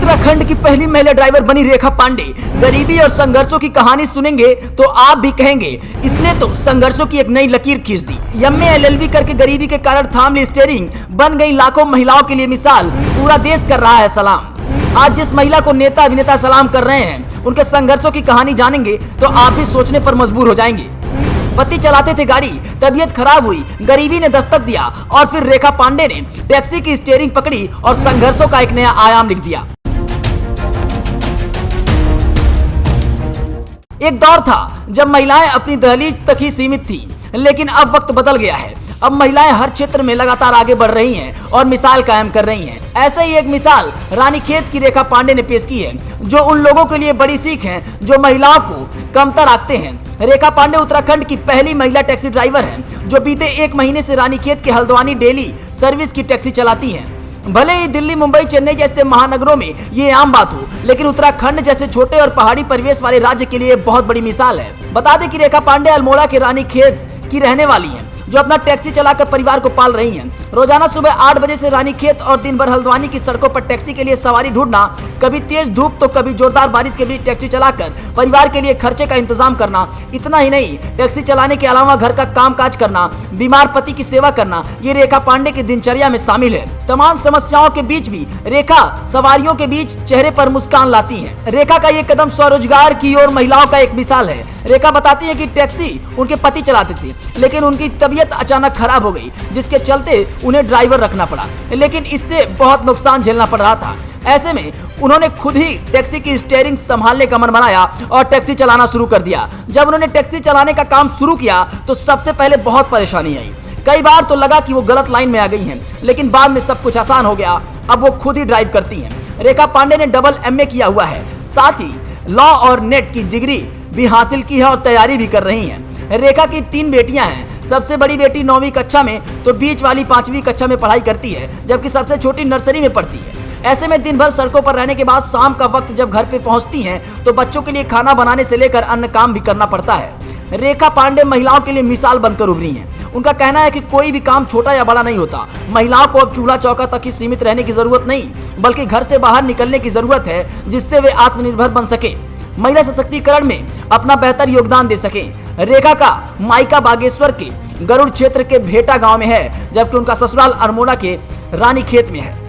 उत्तराखंड की पहली महिला ड्राइवर बनी रेखा पांडे। गरीबी और संघर्षों की कहानी सुनेंगे तो आप भी कहेंगे इसने तो संघर्षों की एक नई लकीर खींच दी। एमए एलएलबी करके गरीबी के कारण थाम ली स्टीयरिंग, बन गई लाखों महिलाओं के लिए मिसाल, पूरा देश कर रहा है सलाम। आज जिस महिला को नेता अभिनेता सलाम कर रहे हैं, उनके संघर्षों की कहानी जानेंगे तो आप भी सोचने पर मजबूर हो जाएंगे। पति चलाते थे गाड़ी, तबीयत खराब हुई, गरीबी ने दस्तक दिया और फिर रेखा पांडे ने टैक्सी की स्टीयरिंग पकड़ी और संघर्षों का एक नया आयाम लिख दिया। एक दौर था जब महिलाएं अपनी दहलीज तक ही सीमित थी, लेकिन अब वक्त बदल गया है। अब महिलाएं हर क्षेत्र में लगातार आगे बढ़ रही हैं और मिसाल कायम कर रही हैं। ऐसे ही एक मिसाल रानीखेत की रेखा पांडे ने पेश की है, जो उन लोगों के लिए बड़ी सीख है जो महिलाओं को कमतर आंकते हैं। रेखा पांडे उत्तराखंड की पहली महिला टैक्सी ड्राइवर हैं, जो बीते 1 महीने से रानीखेत के हल्द्वानी डेली सर्विस की टैक्सी चलाती हैं। भले ही दिल्ली, मुंबई, चेन्नई जैसे महानगरों में ये आम बात हो, लेकिन उत्तराखंड जैसे छोटे और पहाड़ी परिवेश वाले राज्य के लिए बहुत बड़ी मिसाल है। बता दें कि रेखा पांडे अल्मोड़ा के रानीखेत की रहने वाली हैं, जो अपना टैक्सी चलाकर परिवार को पाल रही हैं। रोजाना सुबह 8 बजे से रानीखेत और दिन भर हल्द्वानी की सड़कों पर टैक्सी के लिए सवारी ढूंढना, कभी तेज धूप तो कभी जोरदार बारिश के बीच टैक्सी चलाकर परिवार के लिए खर्चे का इंतजाम करना। इतना ही नहीं, टैक्सी चलाने के अलावा घर का कामकाज करना, बीमार पति की सेवा करना, ये रेखा पांडे की दिनचर्या में शामिल है। तमाम समस्याओं के बीच भी रेखा सवारियों के बीच चेहरे पर मुस्कान लाती हैं। रेखा का ये कदम स्वरोजगार की ओर महिलाओं का एक मिसाल है। रेखा बताती है कि टैक्सी उनके पति चलाते थे, लेकिन उनकी तबीयत अचानक खराब हो गई, जिसके चलते उन्हें ड्राइवर रखना पड़ा, लेकिन इससे बहुत नुकसान झेलना पड़ रहा था। ऐसे में उन्होंने खुद ही टैक्सी की स्टीयरिंग संभालने का मन बनाया और टैक्सी चलाना शुरू कर दिया। जब उन्होंने टैक्सी चलाने का काम शुरू किया तो सबसे पहले बहुत परेशानी आई। कई बार तो लगा कि वो गलत लाइन में आ गई हैं, लेकिन बाद में सब कुछ आसान हो गया। अब वो खुद ही ड्राइव करती हैं। रेखा पांडे ने डबल एमए किया हुआ है, साथ ही लॉ और नेट की डिग्री भी हासिल की है और तैयारी भी कर रही हैं। रेखा की 3 बेटियां हैं। सबसे बड़ी बेटी 9वीं कक्षा में तो बीच वाली 5वीं कक्षा में पढ़ाई करती है, जबकि सबसे छोटी नर्सरी में पढ़ती है। ऐसे में दिन भर सड़कों पर रहने के बाद शाम का वक्त जब घर पे पहुंचती हैं तो बच्चों के लिए खाना बनाने से लेकर अन्य काम भी करना पड़ता है। रेखा पांडे महिलाओं के लिए मिसाल बनकर उभरी हैं। उनका कहना है कि कोई भी काम छोटा या बड़ा नहीं होता। महिलाओं को अब चूल्हा चौका तक ही सीमित रहने की जरूरत नहीं, बल्कि घर से बाहर निकलने की जरूरत है, जिससे वे आत्मनिर्भर बन सके, महिला सशक्तिकरण में अपना बेहतर योगदान दे सके। रेखा का मायका बागेश्वर के गरुड़ क्षेत्र के भेटा गांव में है, जबकि उनका ससुराल अल्मोड़ा के रानीखेत में है।